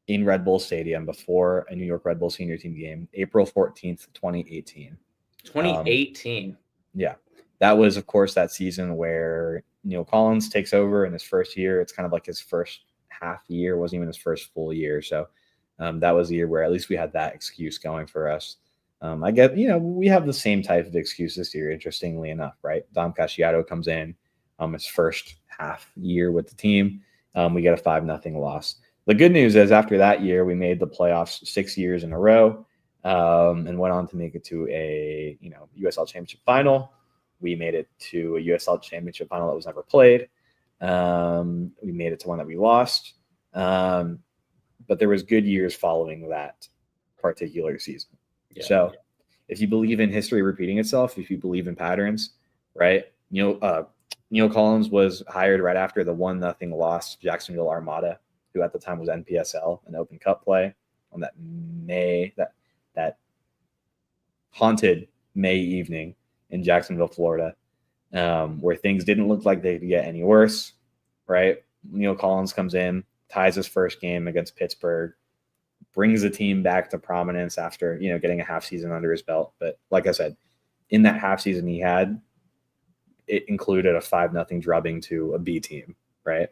in Red Bull Stadium before a New York Red Bull senior team game, April 14th, 2018. 2018. Yeah. That was, of course, that season where Neil Collins takes over in his first year. It's kind of like his first half year, wasn't even his first full year. So that was the year where at least we had that excuse going for us. I get, you know, we have the same type of excuse this year, interestingly enough, right? Dom Casciato comes in, his first half year with the team. We get a 5-0 loss. The good news is after that year, we made the playoffs 6 years in a row, and went on to make it to a, you know, USL Championship final. We made it to a USL Championship final that was never played. We made it to one that we lost. But there was good years following that particular season. Yeah. So if you believe in history repeating itself, if you believe in patterns, right? Neil Collins was hired right after the 1-0 loss to Jacksonville Armada, who at the time was NPSL, an Open Cup play on that haunted May evening in Jacksonville, Florida, where things didn't look like they could get any worse, right? Neil Collins comes in, ties his first game against Pittsburgh, brings the team back to prominence after, you know, getting a half season under his belt. But like I said, in that half season he had, it included a 5-0 drubbing to a B team, right?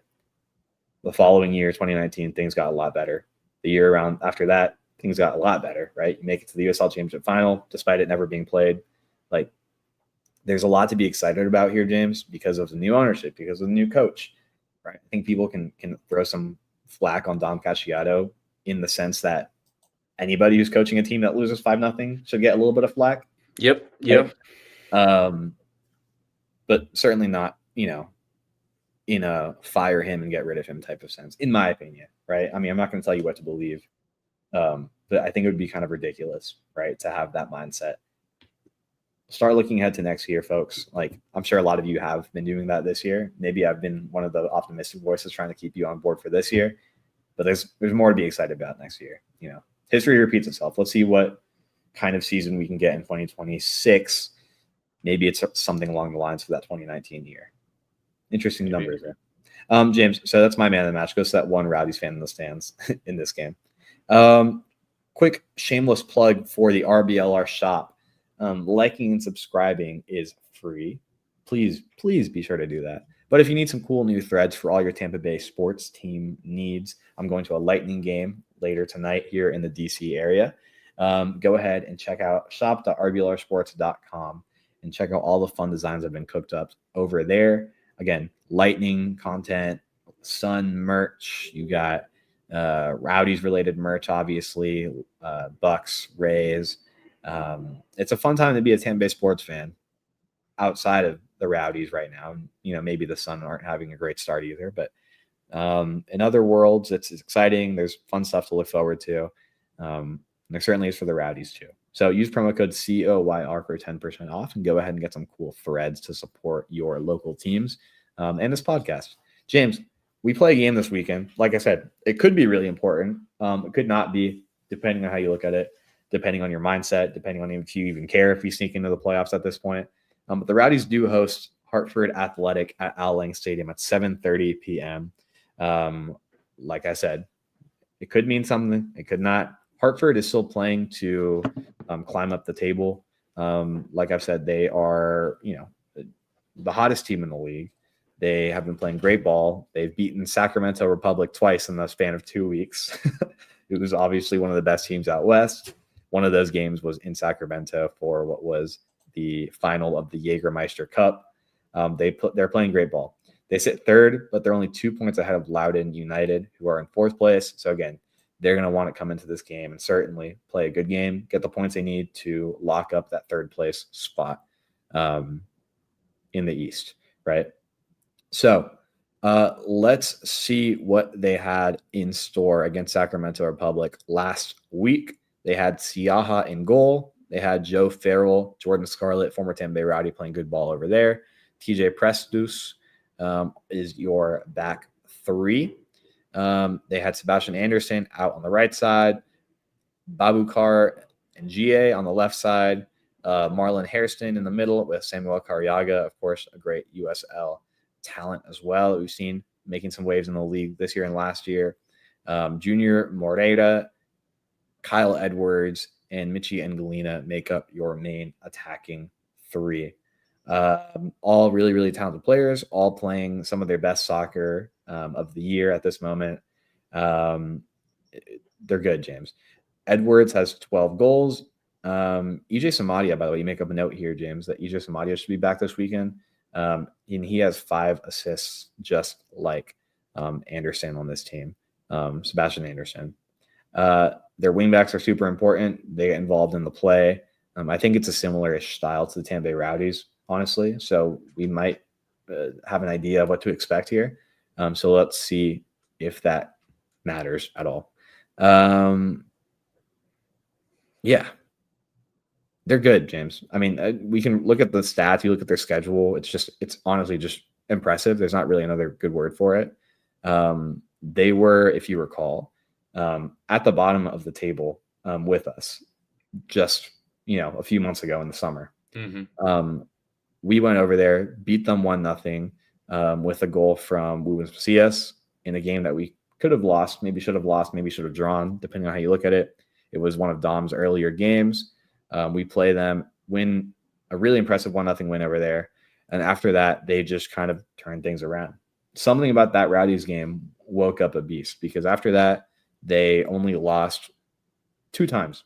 The following year, 2019, things got a lot better. The year around after that, things got a lot better, right? You make it to the USL Championship final, despite it never being played. Like, there's a lot to be excited about here, James, because of the new ownership, because of the new coach, right? I think people can throw some flack on Dom Casciato in the sense that anybody who's coaching a team that loses 5-0 should get a little bit of flack. Yep. Right? But certainly not, you know, in a fire him and get rid of him type of sense, in my opinion, right? I mean, I'm not going to tell you what to believe, but I think it would be kind of ridiculous, right, to have that mindset. Start looking ahead to next year, folks. Like, I'm sure a lot of you have been doing that this year. Maybe I've been one of the optimistic voices trying to keep you on board for this year, but there's more to be excited about next year. You know, history repeats itself. Let's see what kind of season we can get in 2026. Maybe it's something along the lines for that 2019 year. Interesting numbers there. James, so that's my man of the match. Goes to that one Rowdies fan in the stands in this game. Quick shameless plug for the RBLR shop. Liking and subscribing is free. Please be sure to do that. But if you need some cool new threads for all your Tampa Bay sports team needs, I'm going to a Lightning game later tonight here in the DC area. Go ahead and check out shop.rblrsports.com and check out all the fun designs that have been cooked up over there. Again, Lightning content, Sun merch. You got Rowdies related merch, obviously, Bucks, Rays. It's a fun time to be a Tampa Bay sports fan outside of the Rowdies right now. You know, maybe the Sun aren't having a great start either, but in other worlds, it's exciting. There's fun stuff to look forward to. And there certainly is for the Rowdies too. So use promo code COYR for 10% off and go ahead and get some cool threads to support your local teams and this podcast. James, we play a game this weekend. Like I said, it could be really important. It could not be, depending on how you look at it. depending on your mindset, depending on if you even care if you sneak into the playoffs at this point. But the Rowdies do host Hartford Athletic at Al Lang Stadium at 7:30 p.m. Like I said, it could mean something. It could not. Hartford is still playing to climb up the table. Like I've said, they are, the hottest team in the league. They have been playing great ball. They've beaten Sacramento Republic twice in the span of 2 weeks. It was obviously one of the best teams out west. One of those games was in Sacramento for what was the final of the Jägermeister Cup. They're playing great ball. They sit third, but they're only 2 points ahead of Loudoun United, who are in fourth place. So again, they're going to want to come into this game and certainly play a good game, get the points they need to lock up that third place spot in the East, right? So let's see what they had in store against Sacramento Republic last week. They had Siaha in goal. They had Joe Farrell, Jordan Scarlett, former Tampa Bay Rowdy, playing good ball over there. TJ Prestus is your back three. They had Sebastian Anderson out on the right side, Babukar and GA on the left side, Marlon Hairston in the middle with Samuel Cariaga, of course, a great USL talent as well that we've seen making some waves in the league this year and last year. Junior Moreira, Kyle Edwards, and Michi and Galena make up your main attacking three. All really, really talented players, all playing some of their best soccer of the year at this moment. They're good, James. Edwards has 12 goals. EJ Samadia, by the way, you make up a note here, James, that EJ Samadia should be back this weekend. And he has 5 assists, just like Anderson on this team, Sebastian Anderson. Their wingbacks are super important. They get involved in the play. I think it's a similar-ish style to the Tampa Bay Rowdies, honestly. So we might have an idea of what to expect here. So let's see if that matters at all. Yeah, they're good, James. I mean, we can look at the stats. You look at their schedule. It's honestly just impressive. There's not really another good word for it. They were, if you recall, at the bottom of the table with us just, a few months ago in the summer. Mm-hmm. We went over there, beat them 1-0 with a goal from Wubens Macias in a game that we could have lost, maybe should have drawn, depending on how you look at it. It was one of Dom's earlier games. We play them, win a really impressive 1-0 win over there. And after that, they just kind of turned things around. Something about that Rowdies game woke up a beast, because after that, they only lost 2 times.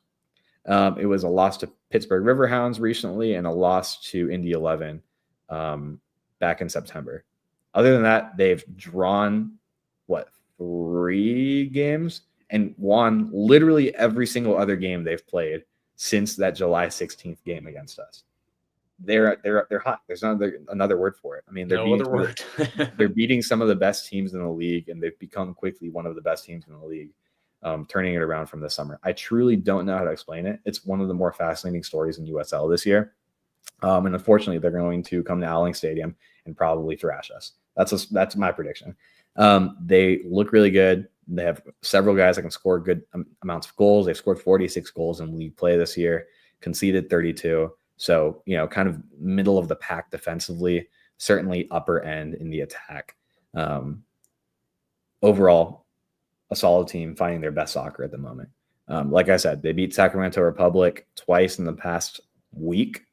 It was a loss to Pittsburgh Riverhounds recently and a loss to Indy 11 back in September. Other than that, they've drawn, 3 games and won literally every single other game they've played since that July 16th game against us. They're hot. There's not another word for it. I mean, they're beating some of the best teams in the league, and they've become quickly one of the best teams in the league, turning it around from this summer. I truly don't know how to explain it. It's one of the more fascinating stories in USL this year. And unfortunately, they're going to come to Al Lang Stadium and probably thrash us. That's my prediction. They look really good. They have several guys that can score good amounts of goals. They've scored 46 goals in league play this year, conceded 32. So, kind of middle of the pack defensively, certainly upper end in the attack. Overall, a solid team finding their best soccer at the moment. Like I said, they beat Sacramento Republic twice in the past week.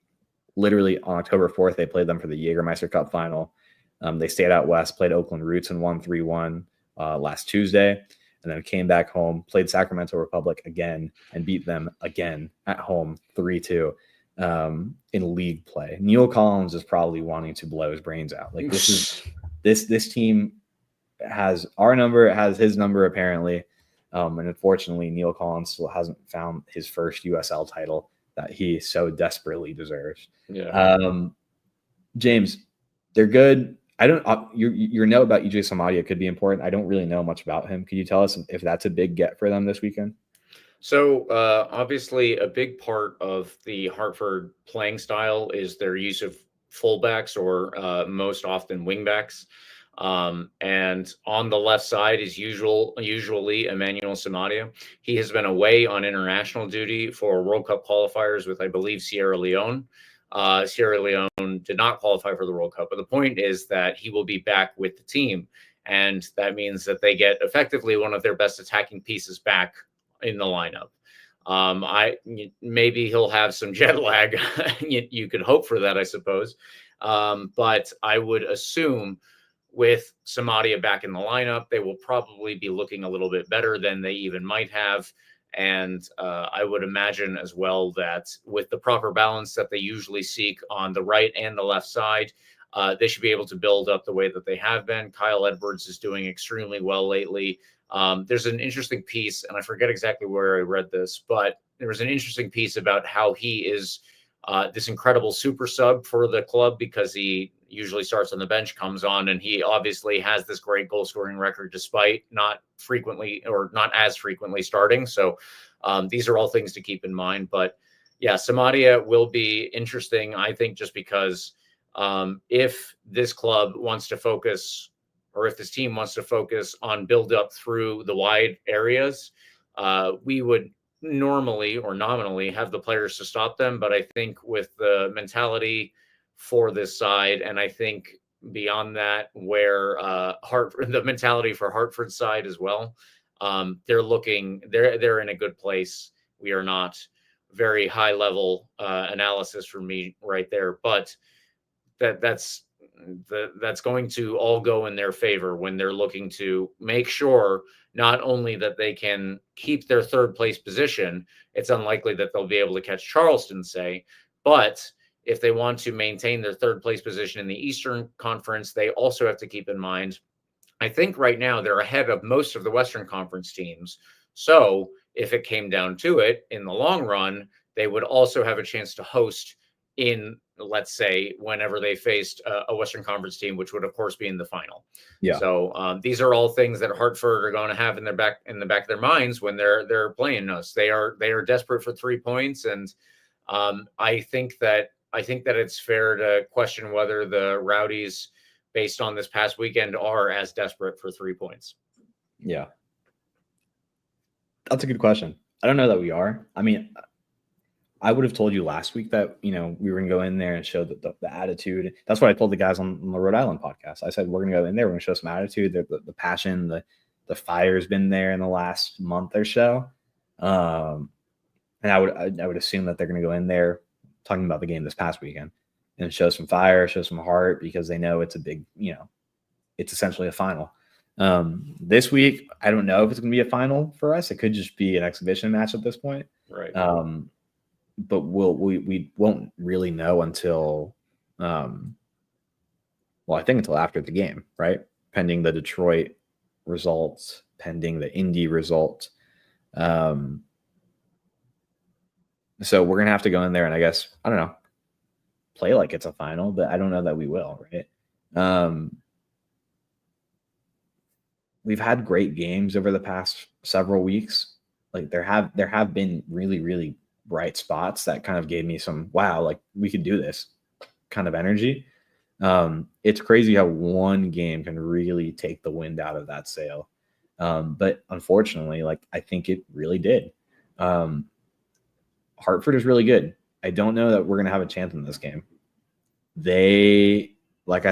Literally on October 4th, they played them for the Jägermeister Cup final. They stayed out west, played Oakland Roots and won 3-1 last Tuesday, and then came back home, played Sacramento Republic again, and beat them again at home 3-2 in league play. Neil Collins is probably wanting to blow his brains out. Like this team has our number, it has his number apparently, and unfortunately, Neil Collins still hasn't found his first USL title that he so desperately deserves. Yeah, James, they're good. I don't. Your note about EJ Samadia could be important. I don't really know much about him. Could you tell us if that's a big get for them this weekend? So obviously, a big part of the Hartford playing style is their use of fullbacks or most often wingbacks. And on the left side is usually Emmanuel Samadia. He has been away on international duty for World Cup qualifiers with, I believe, Sierra Leone. Sierra Leone did not qualify for the World Cup, but the point is that he will be back with the team. And that means that they get effectively one of their best attacking pieces back in the lineup. Maybe he'll have some jet lag. You could hope for that, I suppose. But I would assume with Samadia back in the lineup, they will probably be looking a little bit better than they even might have. And I would imagine as well that with the proper balance that they usually seek on the right and the left side, they should be able to build up the way that they have been. Kyle Edwards is doing extremely well lately. There's an interesting piece, and I forget exactly where I read this, but there was an interesting piece about how he is this incredible super sub for the club because he usually starts on the bench, comes on, and he obviously has this great goal scoring record despite not as frequently starting. So these are all things to keep in mind. But yeah, Samadia will be interesting, I think, just because if this club wants to focus, or if this team wants to focus on build up through the wide areas, we would normally or nominally have the players to stop them. But I think with the mentality for this side, and I think beyond that, where the mentality for Hartford's side as well, they're in a good place. We are not very high level analysis for me right there, but that's going to all go in their favor when they're looking to make sure not only that they can keep their third place position. It's unlikely that they'll be able to catch Charleston, say, but if they want to maintain their third place position in the Eastern Conference, they also have to keep in mind, I think right now they're ahead of most of the Western Conference teams. So if it came down to it in the long run, they would also have a chance to host in, let's say, whenever they faced a Western Conference team, which would of course be in the final. Yeah. So these are all things that Hartford are going to have in the back of their minds when they're playing us. They are desperate for 3 points, and I think that it's fair to question whether the Rowdies, based on this past weekend, are as desperate for 3 points. Yeah, that's a good question. I don't know that we are. I mean, I would have told you last week that, we were going to go in there and show the attitude. That's what I told the guys on the Rhode Island podcast. I said, we're going to go in there. We're going to show some attitude. The passion, the fire's been there in the last month or so. And I would assume that they're going to go in there talking about the game this past weekend and show some fire, show some heart, because they know it's a big, it's essentially a final. This week, I don't know if it's going to be a final for us. It could just be an exhibition match at this point. Right. But we won't really know until, I think until after the game, right? Pending the Detroit results, pending the Indy result. So we're going to have to go in there and I guess, I don't know, play like it's a final, but I don't know that we will, right? We've had great games over the past several weeks. Like there have been really, really bright spots that kind of gave me some, wow, like we could do this kind of energy. It's crazy how one game can really take the wind out of that sail. But unfortunately, like I think it really did. Hartford is really good. I don't know that we're going to have a chance in this game. They, like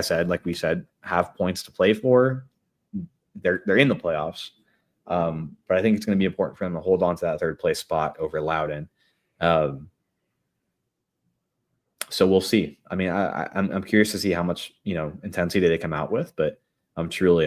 we said, have points to play for. They're in the playoffs. But I think it's going to be important for them to hold on to that third place spot over Loudoun. So we'll see. I mean, I'm curious to see how much, intensity they come out with, but I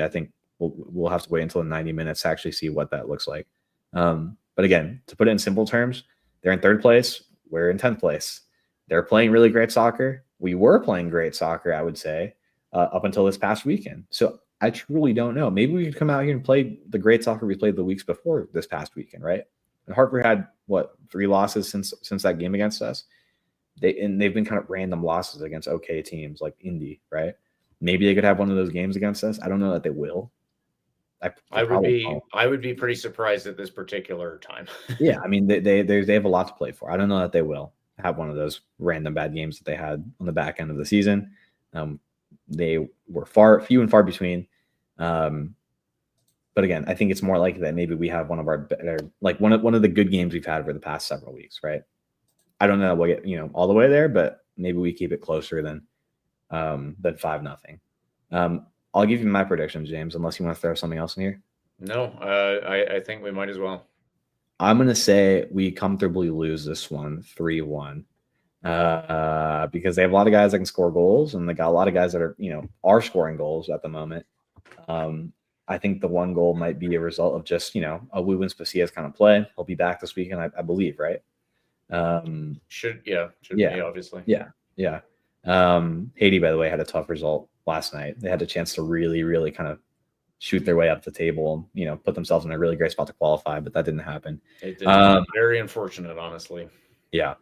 think we'll have to wait until the 90 minutes to actually see what that looks like. But again, to put it in simple terms, they're in third place. We're in 10th place. They're playing really great soccer. We were playing great soccer, I would say, up until this past weekend. So I truly don't know. Maybe we could come out here and play the great soccer we played the weeks before this past weekend, right? And Hartford had 3 losses since that game against us. They've been kind of random losses against okay teams like Indy, right? Maybe they could have one of those games against us. I don't know that they will. I would be pretty surprised at this particular time. Yeah, I mean they have a lot to play for. I don't know that they will have one of those random bad games that they had on the back end of the season. They were few and far between. But again, I think it's more likely that maybe we have one of our better, like one of the good games we've had over the past several weeks, right? I don't know that we'll get all the way there, but maybe we keep it closer than 5-0. I'll give you my predictions, James, unless you want to throw something else in here. No, I think we might as well. I'm going to say we comfortably lose this one 3-1 because they have a lot of guys that can score goals, and they got a lot of guys that are scoring goals at the moment. I think the one goal might be a result of just, a Wubens Pasillas kind of play. He'll be back this weekend, I believe, right? Should be, obviously. Yeah. Haiti, by the way, had a tough result last night. They had a chance to really, really kind of shoot their way up the table, put themselves in a really great spot to qualify, but that didn't happen. It did. Very unfortunate, honestly. Yeah.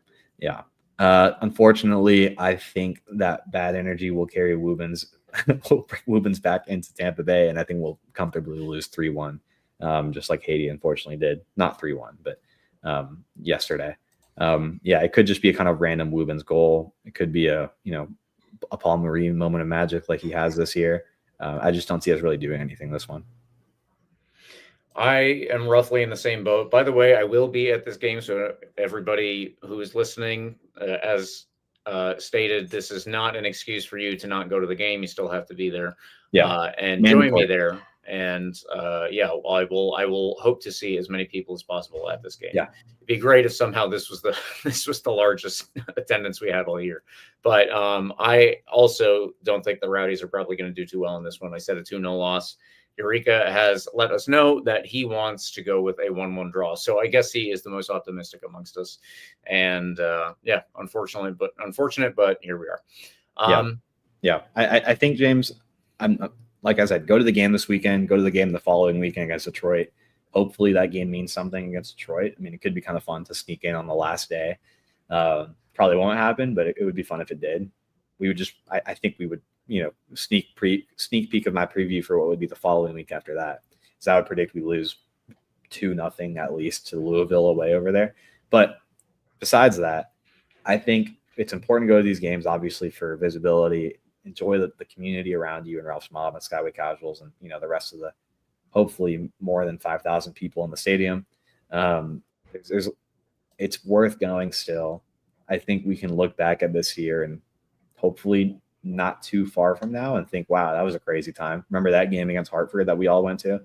Unfortunately, I think that bad energy will carry Wubens back into Tampa Bay, and I think we'll comfortably lose 3-1, just like Haiti unfortunately did. Not 3-1, but yesterday. It could just be a kind of random Wubens goal. It could be a Paul Marie moment of magic like he has this year. I just don't see us really doing anything this one. I am roughly in the same boat. By the way, I will be at this game, so everybody who is listening, as stated, this is not an excuse for you to not go to the game. You still have to be there, and join me there. And I will hope to see as many people as possible at this game. Yeah, it'd be great if somehow this was the largest attendance we had all year. But I also don't think the Rowdies are probably going to do too well in this one. I said a 2-0 loss. Eureka has let us know that he wants to go with a 1-1 draw. So I guess he is the most optimistic amongst us. And unfortunate, but here we are. I think, James, like I said, go to the game this weekend, go to the game the following weekend against Detroit. Hopefully that game means something against Detroit. I mean, it could be kind of fun to sneak in on the last day. Probably won't happen, but it would be fun if it did. We would just, I think we would, sneak peek of my preview for what would be the following week after that. So I would predict we lose 2-0 at least to Louisville away over there. But besides that, I think it's important to go to these games, obviously, for visibility. Enjoy the community around you and Ralph's Mob and Skyway Casuals and, the rest of the hopefully more than 5,000 people in the stadium. It's worth going still. I think we can look back at this year and hopefully not too far from now and think, wow, that was a crazy time. Remember that game against Hartford that we all went to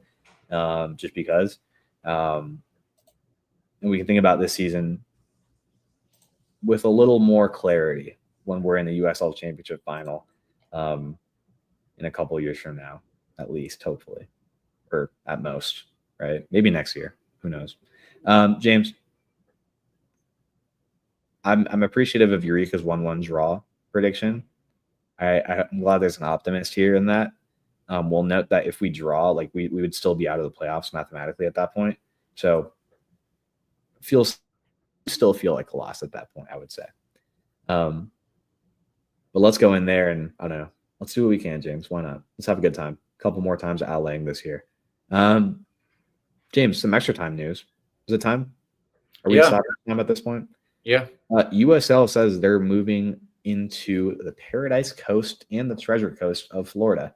just because. And we can think about this season with a little more clarity when we're in the USL Championship final in a couple of years from now, at least, hopefully, or at most, right? Maybe next year. Who knows? James, I'm appreciative of Eureka's 1-1 draw prediction. I'm glad there's an optimist here in that. We'll note that if we draw, like we would still be out of the playoffs mathematically at that point. So still feel like a loss at that point, I would say. But let's go in there and I don't know. Let's do what we can, James. Why not? Let's have a good time. A couple more times at Al Lang this year. James, some extra time news. Is it time? Are we stopping time at this point? Yeah. USL says they're moving into the Paradise Coast and the Treasure Coast of Florida.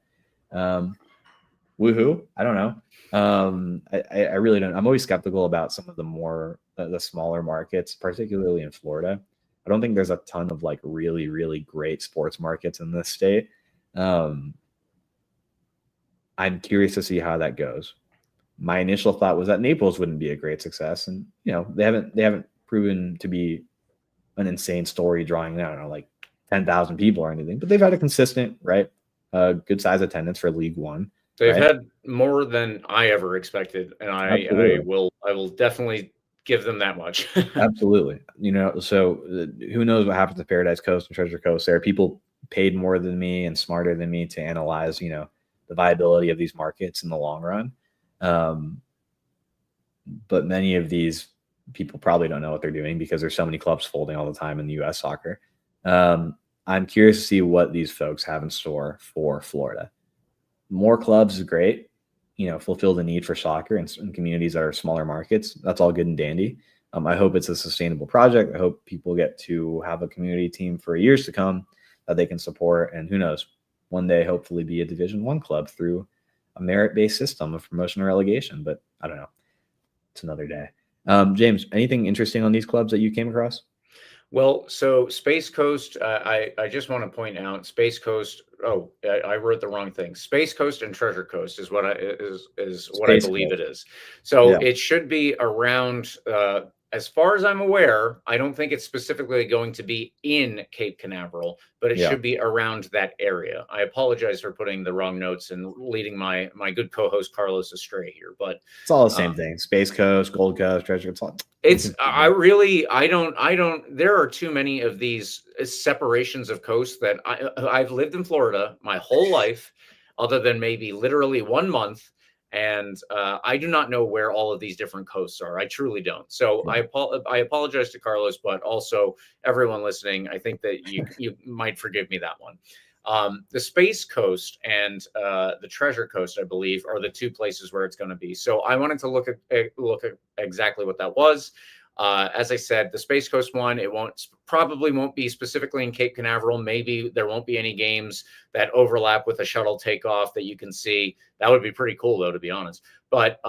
Woohoo! I don't know. I really don't. I'm always skeptical about some of the smaller markets, particularly in Florida. I don't think there's a ton of like really, really great sports markets in this state. I'm curious to see how that goes. My initial thought was that Naples wouldn't be a great success, and they haven't proven to be an insane story drawing, I don't know, like 10,000 people or anything, but they've had a consistent, right, good size attendance for League One. They've had more than I ever expected, and I will definitely give them that much. Absolutely. So who knows what happens to Paradise Coast and Treasure Coast? There are people paid more than me and smarter than me to analyze, the viability of these markets in the long run. But many of these people probably don't know what they're doing because there's so many clubs folding all the time in the U.S. soccer. I'm curious to see what these folks have in store for Florida. More clubs is great, fulfill the need for soccer in communities that are smaller markets. That's all good and dandy. I hope it's a sustainable project. I hope people get to have a community team for years to come that they can support. And who knows, one day hopefully be a Division I club through a merit-based system of promotion or relegation. But I don't know. It's another day. James, anything interesting on these clubs that you came across? Well, so Space Coast, I just want to point out Space Coast. Oh, I wrote the wrong thing. Space Coast and Treasure Coast is what I Space believe Coast. it is. So Yeah. it should be around. As far as I'm aware, I don't think it's specifically going to be in Cape Canaveral, but it Yeah. should be around that area. I apologize for putting the wrong notes and leading my good co-host Carlos astray here, but It's all the same thing. Space Coast, Gold Coast, Treasure. I don't, there are too many of these separations of coast that I've lived in Florida my whole life, other than maybe literally 1 month. And I do not know where all of these different coasts are. I truly don't. So Yeah. I apologize to Carlos, but also everyone listening. I think that you might forgive me that one. The Space Coast and the Treasure Coast, I believe, are the two places where it's going to be. So I wanted to look at exactly what that was. As I said, the Space Coast one, it probably won't be specifically in Cape Canaveral. Maybe there won't be any games that overlap with a shuttle takeoff that you can see. That would be pretty cool, though, to be honest. But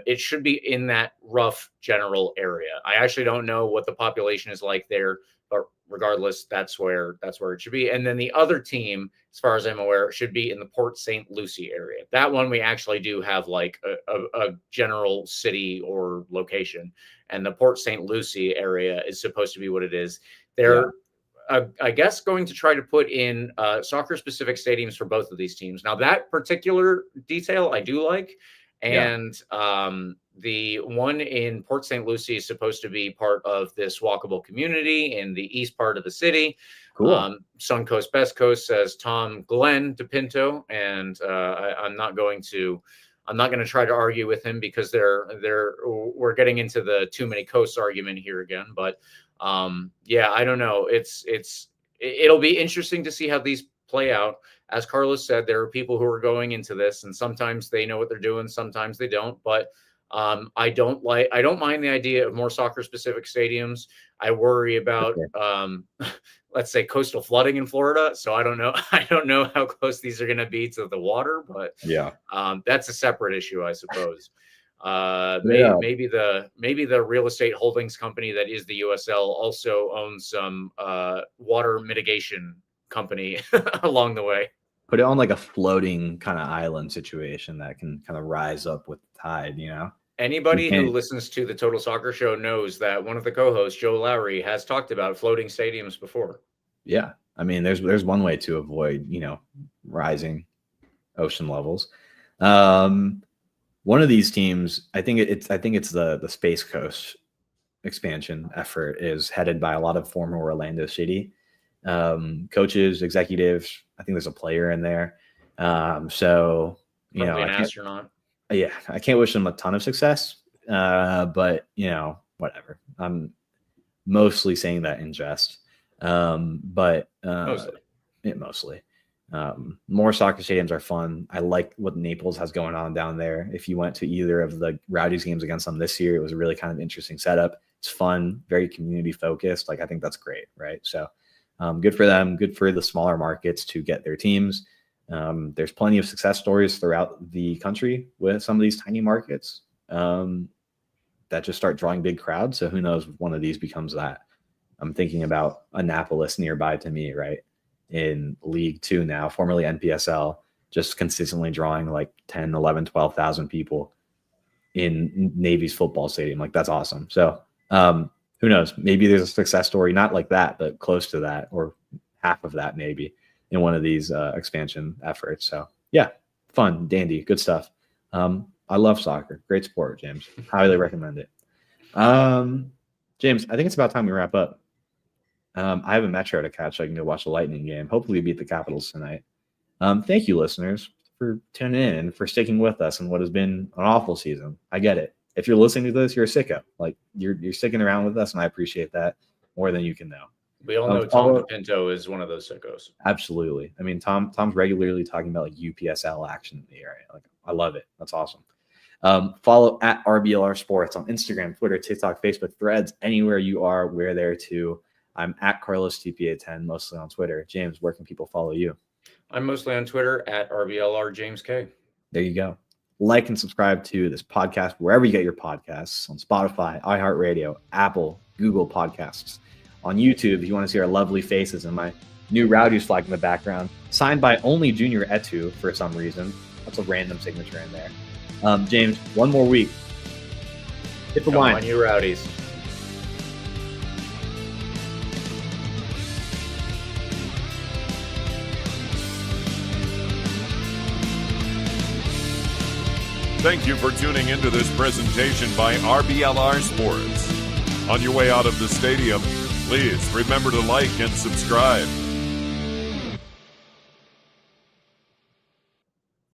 it should be in that rough general area. I actually don't know what the population is like there, but regardless, that's where it should be. And then the other team, as far as I'm aware, should be in the Port St. Lucie area. That one we actually do have like a general city or location. And the Port St. Lucie area is supposed to be what it is. They're, I guess, going to try to put in soccer-specific stadiums for both of these teams. Now, that particular detail I do like. And the one in Port St. Lucie is supposed to be part of this walkable community in the east part of the city. Cool. Sun Coast, Best Coast, says Tom Glenn DePinto. And I'm not going to try to argue with him because we're getting into the too many coasts argument here again. But I don't know. It'll be interesting to see how these play out. As Carlos said, there are people who are going into this, and sometimes they know what they're doing, sometimes they don't. But I don't mind the idea of more soccer-specific stadiums. I worry about let's say coastal flooding in Florida. So I don't know. I don't know how close these are going to be to the water, but that's a separate issue, I suppose. Maybe the real estate holdings company that is the USL also owns some water mitigation company along the way. Put it on like a floating kind of island situation that can kind of rise up with the tide, you know? Anybody who listens to the Total Soccer Show knows that one of the co-hosts, Joe Lowry, has talked about floating stadiums before. Yeah. I mean, there's one way to avoid, rising ocean levels. One of these teams, I think it's the Space Coast expansion effort is headed by a lot of former Orlando City coaches, executives. I think there's a player in there. So, probably an astronaut. Yeah, I can't wish them a ton of success, but whatever. I'm mostly saying that in jest. Mostly. More soccer stadiums are fun. I like what Naples has going on down there. If you went to either of the Rowdies games against them this year, it was a really kind of interesting setup. It's fun, very community focused. Like, I think that's great, right? So good for them. Good for the smaller markets to get their teams. There's plenty of success stories throughout the country with some of these tiny markets that just start drawing big crowds. So who knows if one of these becomes that. I'm thinking about Annapolis nearby to me, right? In League 2 now, formerly NPSL, just consistently drawing like 10, 11, 12,000 people in Navy's football stadium. Like, that's awesome. So who knows? Maybe there's a success story, not like that, but close to that, or half of that maybe, in one of these expansion efforts. So yeah, fun, dandy, good stuff. I love soccer. Great sport, James. Highly recommend it. James, I think it's about time we wrap up. I have a Metro to catch. So I can go watch the Lightning game. Hopefully we beat the Capitals tonight. Thank you, listeners, for tuning in and for sticking with us in what has been an awful season. I get it. If you're listening to this, you're a sicko. Like, you're sticking around with us, and I appreciate that more than you can know. We all know Tom DePinto is one of those sickos. Absolutely. I mean, Tom's regularly talking about like UPSL action in the area. Like, I love it. That's awesome. Follow at RBLR Sports on Instagram, Twitter, TikTok, Facebook, Threads. Anywhere you are, we're there too. I'm at Carlos TPA10, mostly on Twitter. James, where can people follow you? I'm mostly on Twitter at RBLR James K. There you go. Like and subscribe to this podcast wherever you get your podcasts, on Spotify, iHeartRadio, Apple, Google Podcasts. On YouTube, if you want to see our lovely faces and my new Rowdies flag in the background, signed by only Junior Etu for some reason. That's a random signature in there. James, one more week. Hit the line. Come on, you Rowdies. Thank you for tuning into this presentation by RBLR Sports. On your way out of the stadium, please remember to like and subscribe.